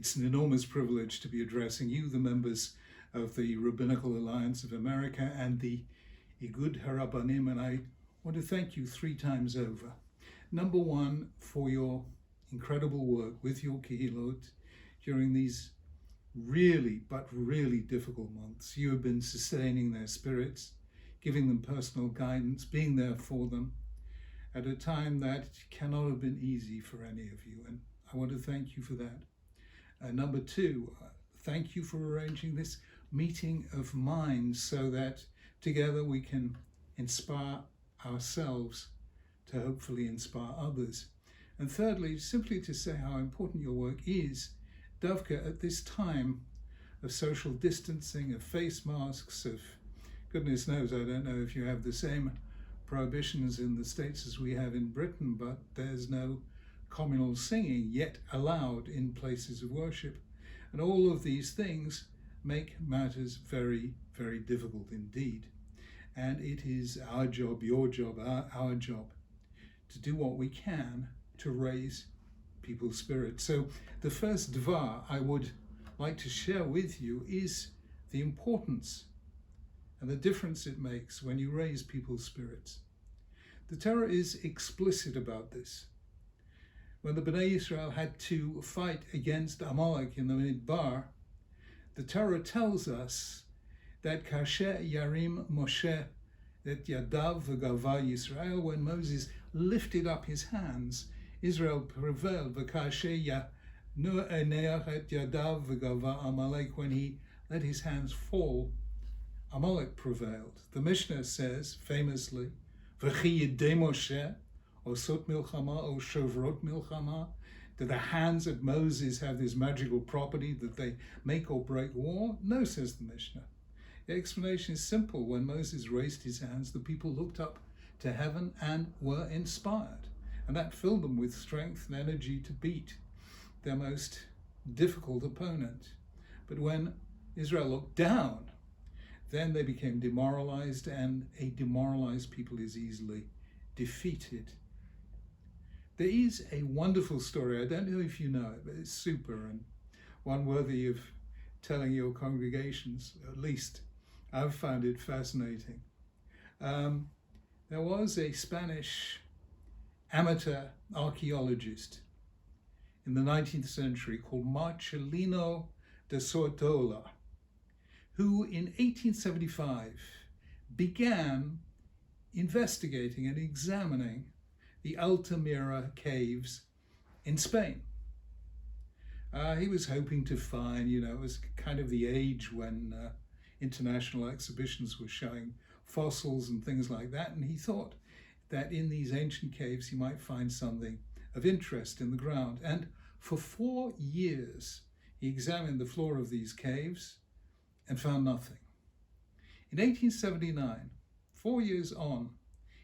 It's an enormous privilege to be addressing you, the members of the Rabbinical Alliance of America and the Igud HaRabbonim, and I want to thank you 3 times over. Number one, for your incredible work with your kehilot during these really difficult months. You have been sustaining their spirits, giving them personal guidance, being there for them at a time that cannot have been easy for any of you, and I want to thank you for that. Number 2, thank you for arranging this meeting of minds so that together we can inspire ourselves to hopefully inspire others. And thirdly, simply to say how important your work is, Dovka, at this time of social distancing, of face masks, of goodness knows, I don't know if you have the same prohibitions in the States as we have in Britain, but there's no communal singing yet allowed in places of worship. And all of these things make matters very difficult indeed. And it is our job, your job, our job to do what we can to raise people's spirits. So the first dvar I would like to share with you is the importance and the difference it makes when you raise people's spirits. The Torah is explicit about this. When the Bnei Yisrael had to fight against Amalek in the Midbar, the Torah tells us that Kasher Yarim Moshe et Yadav v'Gava Yisrael, when Moses lifted up his hands, Israel prevailed. V'Kasher Yanu Eneach et Yadav v'Gava Amalek, when he let his hands fall, Amalek prevailed. The Mishnah says famously, V'chi Yedei Moshe Osot Milchama or Shovrot Milchama. Do the hands of Moses have this magical property that they make or break war? No, says the Mishnah. The explanation is simple. When Moses raised his hands, the people looked up to heaven and were inspired. And that filled them with strength and energy to beat their most difficult opponent. But when Israel looked down, then they became demoralized, and a demoralized people is easily defeated. There is a wonderful story, I don't know if you know it, but it's super and one worthy of telling your congregations. At least I've found it fascinating. There was a Spanish amateur archaeologist in the 19th century called Marcelino de Sortola, who in 1875 began investigating and examining the Altamira caves in Spain. He was hoping to find, it was kind of the age when international exhibitions were showing fossils and things like that, and he thought that in these ancient caves he might find something of interest in the ground. And for 4 years he examined the floor of these caves and found nothing. In 1879, 4 years on,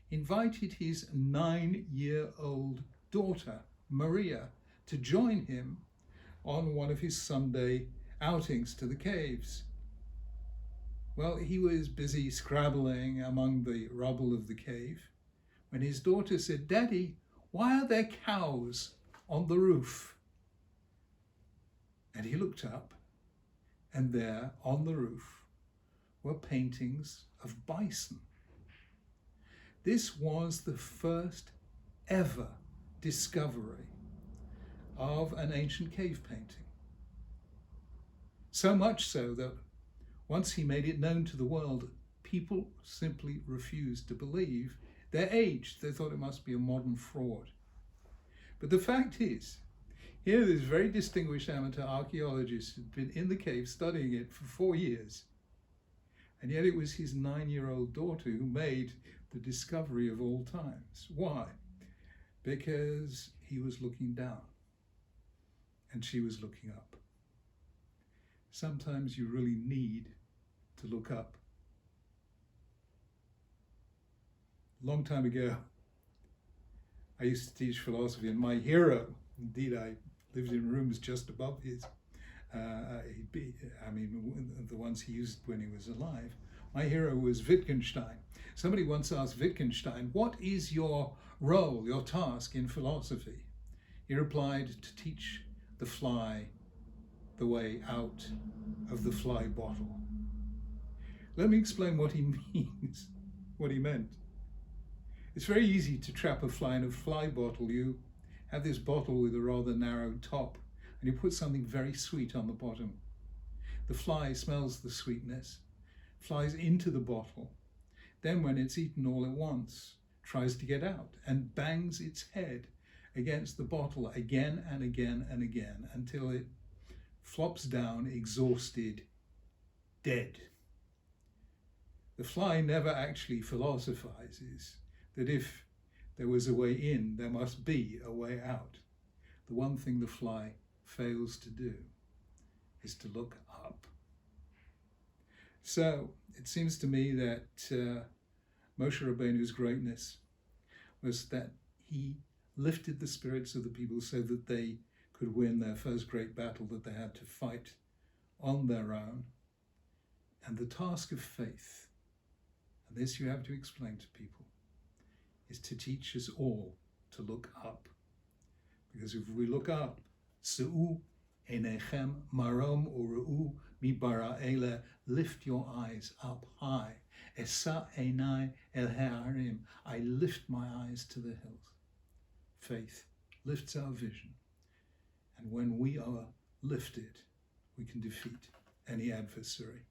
invited his 9-year-old daughter, Maria, to join him on one of his Sunday outings to the caves. Well, he was busy scrabbling among the rubble of the cave when his daughter said, "Daddy, why are there cows on the roof?" And he looked up, and there on the roof were paintings of bison. This was the first ever discovery of an ancient cave painting. So much so that once he made it known to the world, people simply refused to believe their age. They thought it must be a modern fraud. But the fact is, here this very distinguished amateur archaeologist had been in the cave studying it for 4 years. And yet it was his 9-year-old daughter who made the discovery of all times. Why? Because he was looking down and she was looking up. Sometimes you really need to look up. A long time ago, I used to teach philosophy, and my hero, indeed I lived in rooms just above his, the ones he used when he was alive. My hero was Wittgenstein. Somebody once asked Wittgenstein, "What is your role, your task in philosophy?" He replied, "To teach the fly the way out of the fly bottle. Let me explain what he means, what he meant. It's very easy to trap a fly in a fly bottle. You have this bottle with a rather narrow top, and you put something very sweet on the bottom. The fly smells the sweetness, flies into the bottle. Then when it's eaten all at once, tries to get out and bangs its head against the bottle again and again and again until it flops down exhausted, dead. The fly never actually philosophizes that if there was a way in, there must be a way out. The one thing the fly fails to do is to look up. So it seems to me that Moshe Rabbeinu's greatness was that he lifted the spirits of the people so that they could win their first great battle that they had to fight on their own. And the task of faith, and this you have to explain to people, is to teach us all to look up. Because if we look up, Su'u enechem marom uru'u mi bara ele, lift your eyes up high. Esa enai el ha'arim, I lift my eyes to the hills. Faith lifts our vision. And when we are lifted, we can defeat any adversary.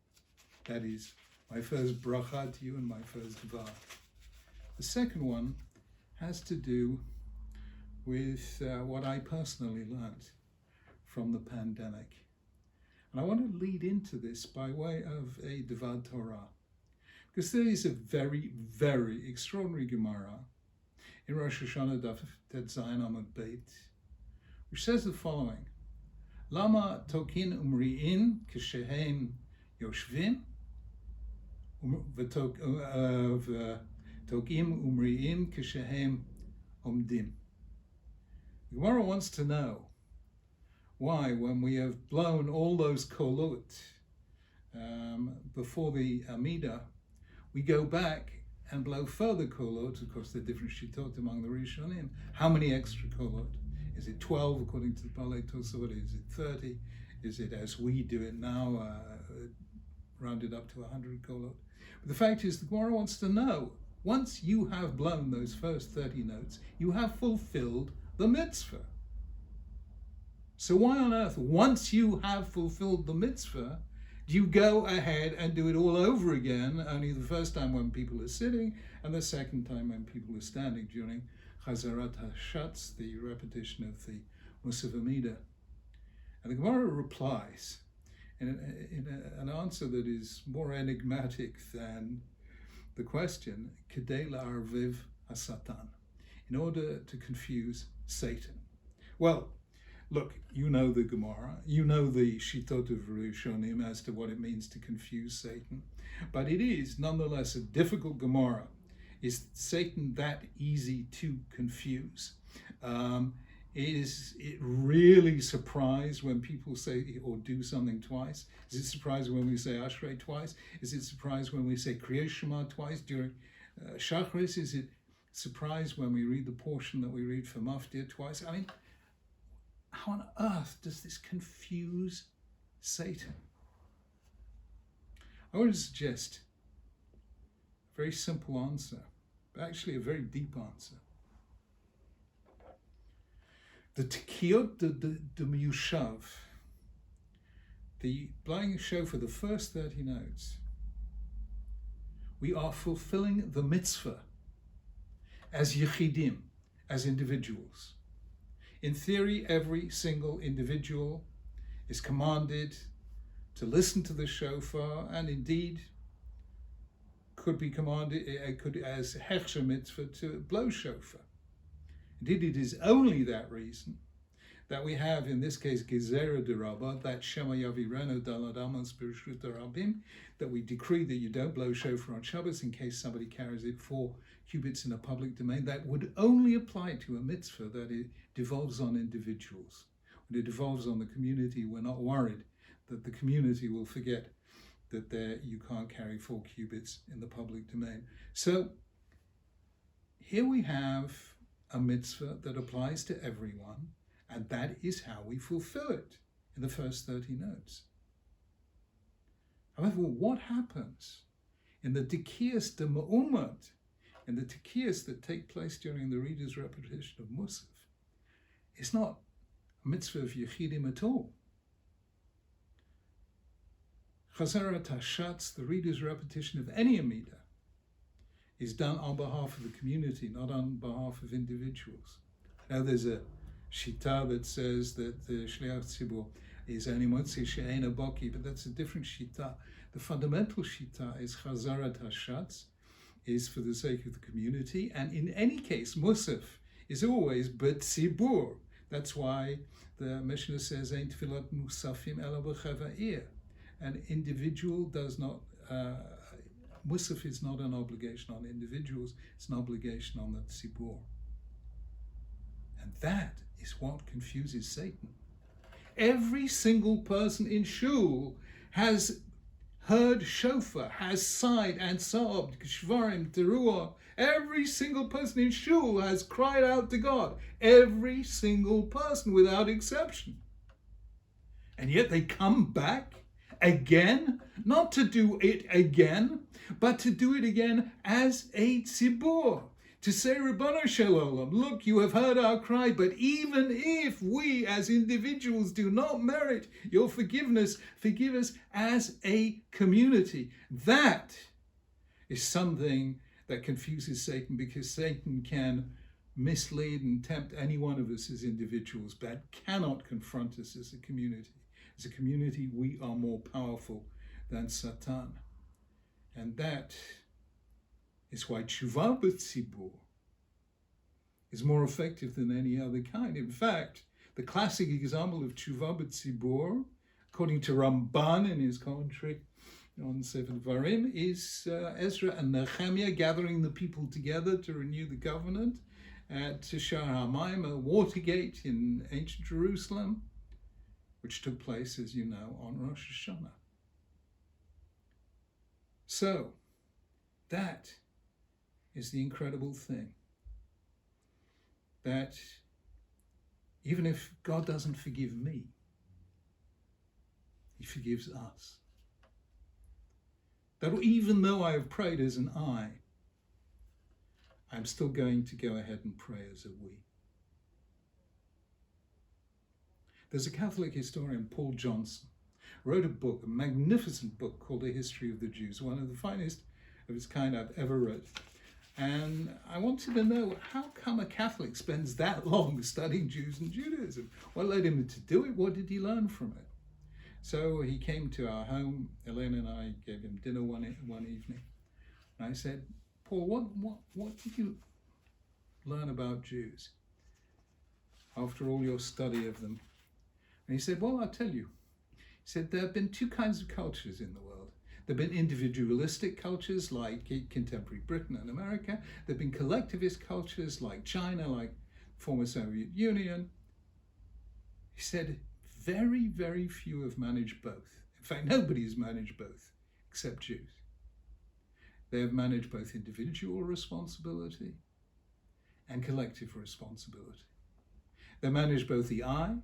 That is my first bracha to you and my first dvar. The second one has to do with what I personally learned from the pandemic. And I want to lead into this by way of a Dvar Torah, because there is a very, very extraordinary Gemara in Rosh Hashanah Daf Tet Zayin Amud Beit, which says the following: Lama tokin umri'in kishehem yoshvim tokim umri'im kishehem omdim. The Gemara wants to know why, when we have blown all those kolot before the Amida, we go back and blow further kolot. Of course, there are different shittot among the Rishonim. How many extra kolot? Is it 12 according to the Balei Tosafot? Is it 30? Is it, as we do it now, rounded up to 100 kolot? But the fact is, the Gemara wants to know, once you have blown those first 30 notes, you have fulfilled the mitzvah. So why on earth, once you have fulfilled the mitzvah, do you go ahead and do it all over again, only the first time when people are sitting and the second time when people are standing during Chazarat HaShatz, the repetition of the Musaf Amida? And the Gemara replies in an answer that is more enigmatic than the question, Kedei la'arviv hasatan, in order to confuse Satan. Well, look, you know the Gemara, you know the Shittot of Rishonim as to what it means to confuse Satan, but it is nonetheless a difficult Gemara. Is Satan that easy to confuse? Is it really surprised when people say or do something twice? Is it surprised when we say Ashrei twice? Is it surprised when we say Kriyas Shema twice during Shacharis? Is it surprised when we read the portion that we read for Maftir twice? I mean, how on earth does this confuse Satan? I want to suggest a very simple answer, but actually a very deep answer. The Tekiyot de Miyushav, the blowing show for the first 30 notes, we are fulfilling the mitzvah as yechidim, as individuals. In theory, every single individual is commanded to listen to the shofar, and indeed could be commanded, as hechsher mitzvah, to blow shofar. Indeed, it is only that reason that we have, in this case, Gezerah de Rabbah, that Shema Yavirenu Dalad Amos B'Reshut Rabbim, that we decree that you don't blow shofar on Shabbos in case somebody carries it 4 cubits in a public domain. That would only apply to a mitzvah that it devolves on individuals. When it devolves on the community, we're not worried that the community will forget that you can't carry 4 cubits in the public domain. So here we have a mitzvah that applies to everyone, and that is how we fulfill it. in the first 30 notes. However, what happens in the Tikkias de Ma'umat, in the Tikkias that take place during the reader's repetition of Musaf, is not a mitzvah of Yechidim at all. Chazarat Hashatz, the reader's repetition of any Amidah, is done on behalf of the community, not on behalf of individuals. Now there's a shita that says that the Shliach Tzibur is only motzi she'eina boki, but that's a different shita. The fundamental shita is Chazarat Hashatz, is for the sake of the community, and in any case, Musaf is always b'tzibur. That's why the Mishnah says, Ein tfilat musafim ela b'chava'ir. An individual does not, Musaf is not an obligation on individuals, it's an obligation on the tzibur. And that is what confuses Satan. Every single person in shul has heard shofar, has sighed and sobbed, shvarim, teruah. Every single person in shul has cried out to God. Every single person, without exception. And yet they come back again, not to do it again, but to do it again as a tzibur. To say, Ribono Shel Olam, look, you have heard our cry, but even if we as individuals do not merit your forgiveness, forgive us as a community. That is something that confuses Satan, because Satan can mislead and tempt any one of us as individuals, but cannot confront us as a community. As a community, we are more powerful than Satan. And that is why tshuva b'tzibur is more effective than any other kind. In fact, the classic example of tshuva b'tzibur, according to Ramban in his commentary on Sefer Dvarim, is Ezra and Nehemiah gathering the people together to renew the covenant at Sha'ar HaMayim, a Watergate in ancient Jerusalem, which took place, as you know, on Rosh Hashanah. So, that is the incredible thing. That even if God doesn't forgive me, he forgives us. That even though I have prayed as an I, I'm still going to go ahead and pray as a we. There's a Catholic historian, Paul Johnson, wrote a book, a magnificent book called A History of the Jews, one of the finest of its kind I've ever read. And I wanted to know, how come a Catholic spends that long studying Jews and Judaism? What led him to do it? What did he learn from it? So he came to our home. Elena and I gave him dinner one evening. And I said, Paul, what did you learn about Jews after all your study of them? And he said, well, I'll tell you. He said, there have been two kinds of cultures in the world. There have been individualistic cultures like contemporary Britain and America. There have been collectivist cultures like China, like former Soviet Union. He said, very, very few have managed both. In fact, nobody has managed both except Jews. They have managed both individual responsibility and collective responsibility. They managed both the I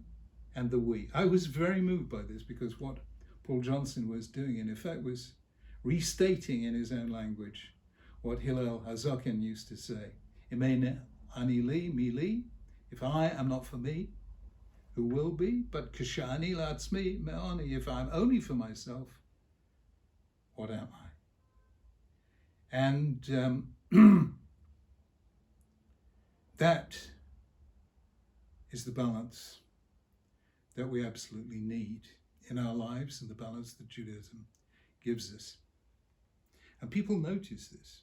and the we. I was very moved by this, because what Paul Johnson was doing, in effect, was restating in his own language what Hillel HaZaken used to say, Imein ani li, mi li, if I am not for me, who will be? But kashani la'atzmi me'ani, if I'm only for myself, what am I? And that is the balance that we absolutely need in our lives, and the balance that Judaism gives us. And people notice this.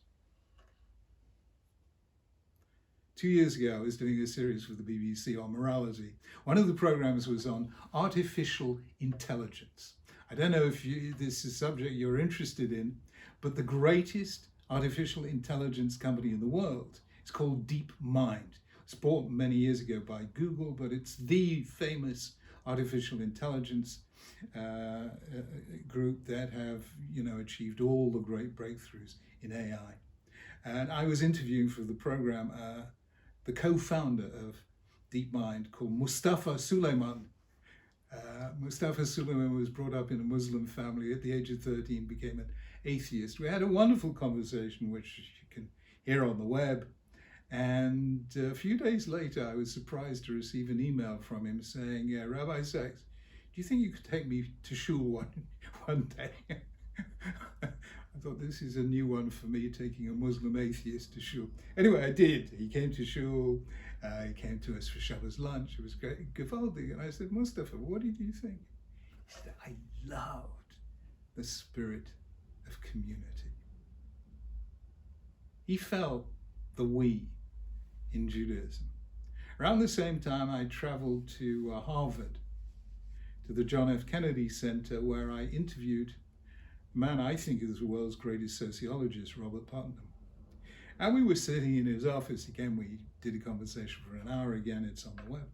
2 years ago, I was doing a series for the BBC on morality. One of the programs was on artificial intelligence. I don't know if this is a subject you're interested in, but the greatest artificial intelligence company in the world is called DeepMind. It's bought many years ago by Google, but it's the famous artificial intelligence group that have, achieved all the great breakthroughs in AI. And I was interviewing for the program the co-founder of DeepMind, called Mustafa Suleyman, Mustafa Suleiman was brought up in a Muslim family. At the age of 13, became an atheist. We had a wonderful conversation, which you can hear on the web. And a few days later, I was surprised to receive an email from him saying, Rabbi Sacks, do you think you could take me to shul one day? I thought, this is a new one for me, taking a Muslim atheist to shul. Anyway, I did. He came to shul. He came to us for Shabbos lunch. It was great, gewaldig. And I said, Mustafa, what did you think? He said, I loved the spirit of community. He felt the we in Judaism. Around the same time, I traveled to Harvard, to the John F. Kennedy Center, where I interviewed a man I think is the world's greatest sociologist, Robert Putnam. And we were sitting in his office. Again, we did a conversation for an hour. Again, it's on the web.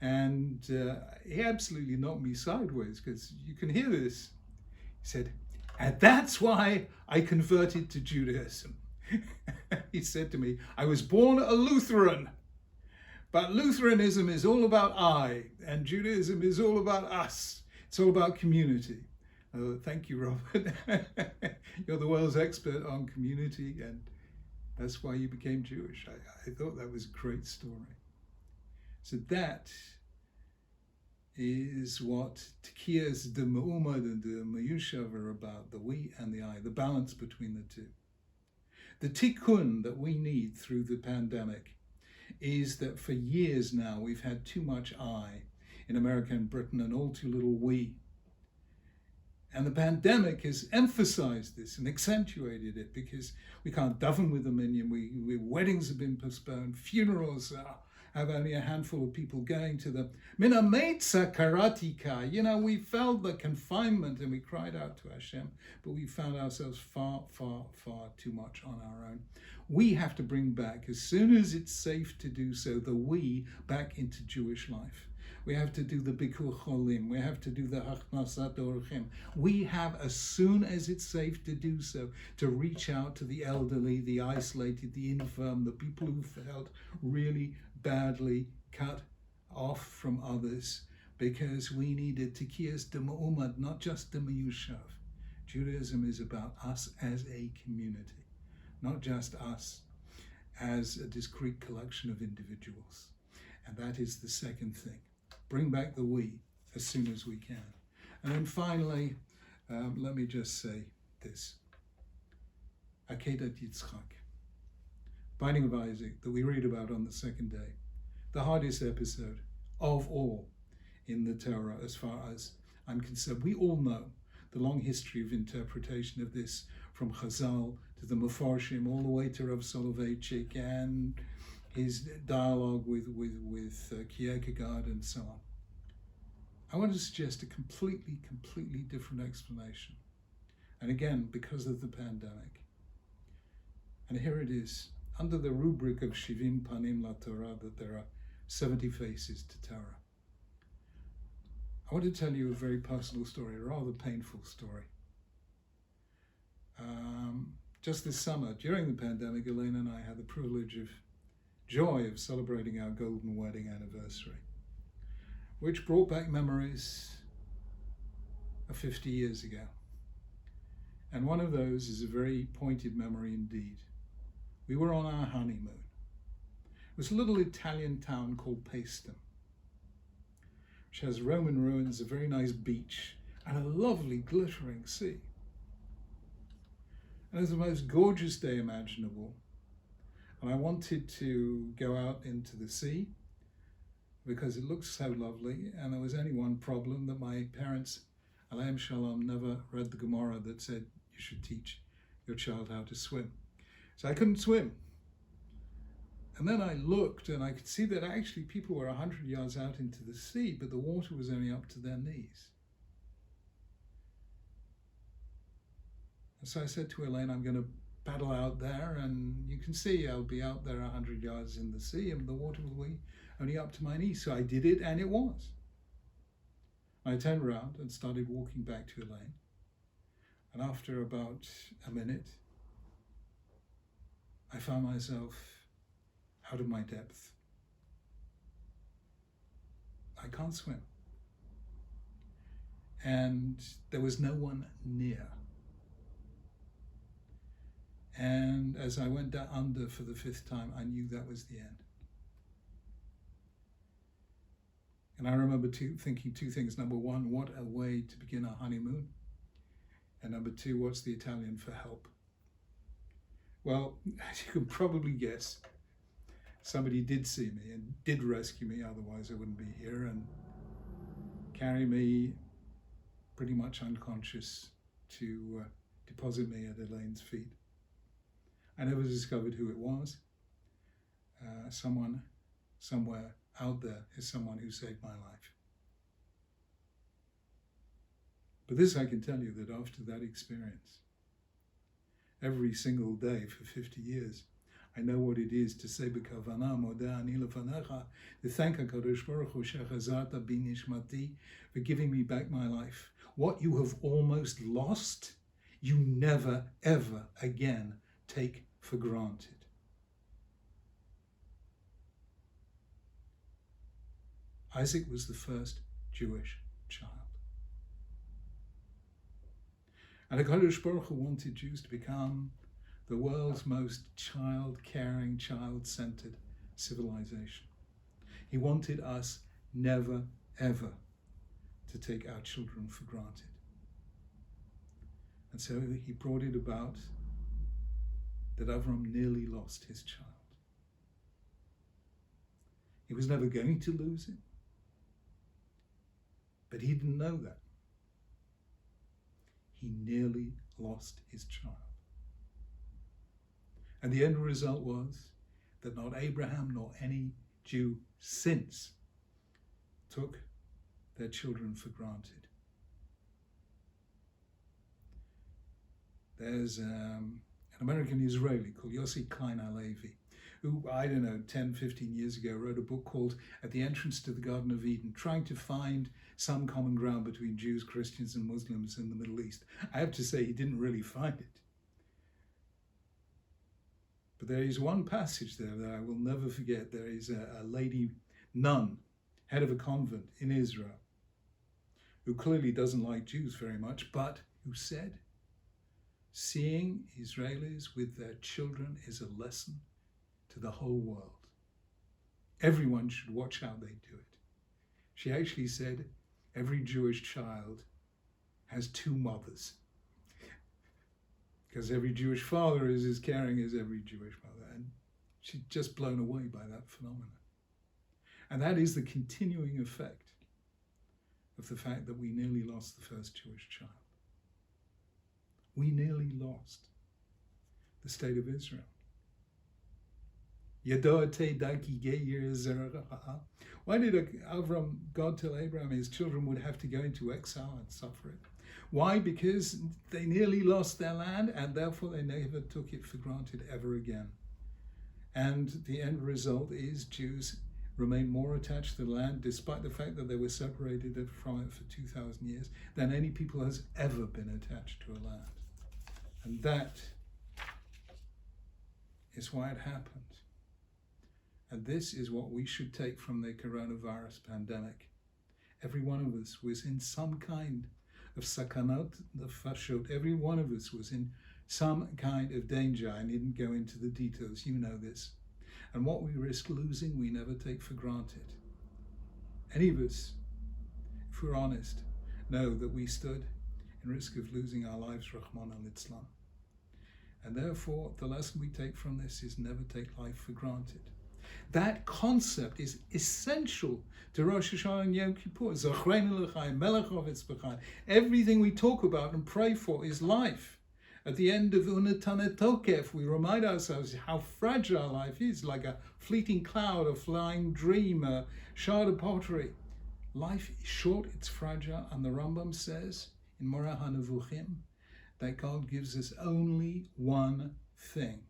And he absolutely knocked me sideways, because you can hear this. He said, and that's why I converted to Judaism. He said to me, I was born a Lutheran, but Lutheranism is all about I, and Judaism is all about us. It's all about community. Thank you, Robert. You're the world's expert on community, and that's why you became Jewish. I thought that was a great story. So that is what Tekiyas de Me'umad and de Meyushav are about, the we and the I, the balance between the two. The tikkun that we need through the pandemic is that for years now we've had too much I in America and Britain and all too little we. And the pandemic has emphasized this and accentuated it, because we can't daven with the minyan, weddings have been postponed, funerals have only a handful of people going to them. Mina meitza karatika, we felt the confinement and we cried out to Hashem, but we found ourselves far, far, far too much on our own. We have to bring back, as soon as it's safe to do so, the we back into Jewish life. We have to do the Bikur Cholim. We have to do the Hachnasat Orchim. We have, as soon as it's safe to do so, to reach out to the elderly, the isolated, the infirm, the people who felt really badly cut off from others, because we needed Tekiyas de Me'umad, not just de Meyushav. Judaism is about us as a community, not just us as a discrete collection of individuals. And that is the second thing. Bring back the we as soon as we can. And then finally, let me just say this. Akedat Yitzchak, Binding of Isaac, that we read about on the second day. The hardest episode of all in the Torah, as far as I'm concerned. We all know the long history of interpretation of this, from Chazal to the Mefarshim, all the way to Rav Soloveitchik and his dialogue with Kierkegaard and so on. I want to suggest a completely different explanation. And again, because of the pandemic. And here it is, under the rubric of Shivim Panim La Torah, that there are 70 faces to Torah. I want to tell you a very personal story, a rather painful story. Just this summer, during the pandemic, Elaine and I had the joy of celebrating our golden wedding anniversary, which brought back memories of 50 years ago. And one of those is a very pointed memory indeed. We were on our honeymoon. It was a little Italian town called Paestum, which has Roman ruins, a very nice beach, and a lovely glittering sea. And it was the most gorgeous day imaginable. And I wanted to go out into the sea because it looked so lovely. And there was only one problem, that my parents, Aleim Shalom, never read the Gemara that said you should teach your child how to swim. So I couldn't swim. And then I looked and I could see that actually people were 100 yards out into the sea, but the water was only up to their knees. And so I said to Elaine, I'm going to paddle out there, and you can see I'll be out there 100 yards in the sea and the water will be only up to my knees. So I did it, and it was. I turned around and started walking back to Elaine. And after about a minute, I found myself out of my depth. I can't swim. and there was no one near. And as I went down under for the 5th time, I knew that was the end. And I remember thinking 2 things. Number 1, what a way to begin our honeymoon. And number 2, what's the Italian for help? Well, as you can probably guess, somebody did see me and did rescue me, otherwise I wouldn't be here, and carry me pretty much unconscious to deposit me at Elaine's feet. I never discovered who it was. Someone somewhere out there is someone who saved my life. But this I can tell you, that after that experience, every single day for 50 years, I know what it is to say b'kavana modeh ani lefanecha, to thank HaKadosh Baruch Hu shechazarta bi nishmati, for giving me back my life. What you have almost lost, you never ever again take for granted. Isaac was the first Jewish child. And HaKadosh Baruch Hu wanted Jews to become the world's most child-caring, child-centered civilization. He wanted us never, ever to take our children for granted. And so he brought it about that Avram nearly lost his child. He was never going to lose it, but he didn't know that. He nearly lost his child. And the end result was that not Abraham nor any Jew since took their children for granted. There's an American Israeli called Yossi Klein Halevi, who, 10, 15 years ago, wrote a book called At the Entrance to the Garden of Eden, trying to find some common ground between Jews, Christians, and Muslims in the Middle East. I have to say, he didn't really find it. But there is one passage there that I will never forget. There is a lady nun, head of a convent in Israel, who clearly doesn't like Jews very much, but who said, seeing Israelis with their children is a lesson to the whole world. Everyone should watch how they do it. She actually said, every Jewish child has 2 mothers. Because every Jewish father is as caring as every Jewish mother. And she's just blown away by that phenomenon. And that is the continuing effect of the fact that we nearly lost the first Jewish child. We nearly lost the state of Israel. Why did Avram, God tell Abraham his children would have to go into exile and suffer it? Why? Because they nearly lost their land, and therefore they never took it for granted ever again. And the end result is Jews remain more attached to the land, despite the fact that they were separated from it for 2,000 years, than any people has ever been attached to a land. And that is why it happened. And this is what we should take from the coronavirus pandemic. Every one of us was in some kind of sakanot nefashot. Every one of us was in some kind of danger. I needn't go into the details, you know this. And what we risk losing, we never take for granted. Any of us, if we're honest, know that we stood in risk of losing our lives, Rahman al-Islam. And therefore, the lesson we take from this is never take life for granted. That concept is essential to Rosh Hashanah and Yom Kippur. Zochreinu l'chaim, melech ovetz b'chaim. Everything we talk about and pray for is life. At the end of Unetane Tokef, we remind ourselves how fragile life is, like a fleeting cloud, a flying dream, a shard of pottery. Life is short, it's fragile, and the Rambam says in Moreh HaNevuchim that God gives us only one thing,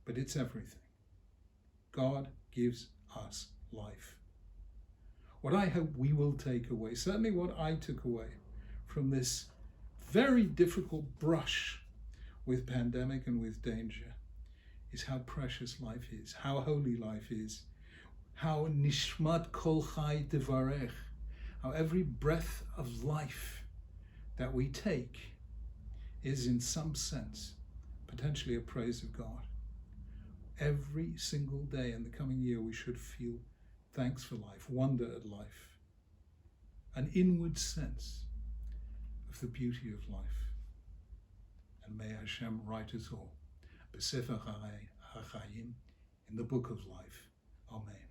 but it's everything. God gives us life. What I hope we will take away, certainly what I took away from this very difficult brush with pandemic and with danger, is how precious life is, how holy life is, how nishmat kol chai tevarech, how every breath of life that we take is in some sense potentially a praise of God. Every single day in the coming year we should feel thanks for life, wonder at life, an inward sense of the beauty of life. And may Hashem write us all, B'Sefer HaChaim, in the book of life. Amen.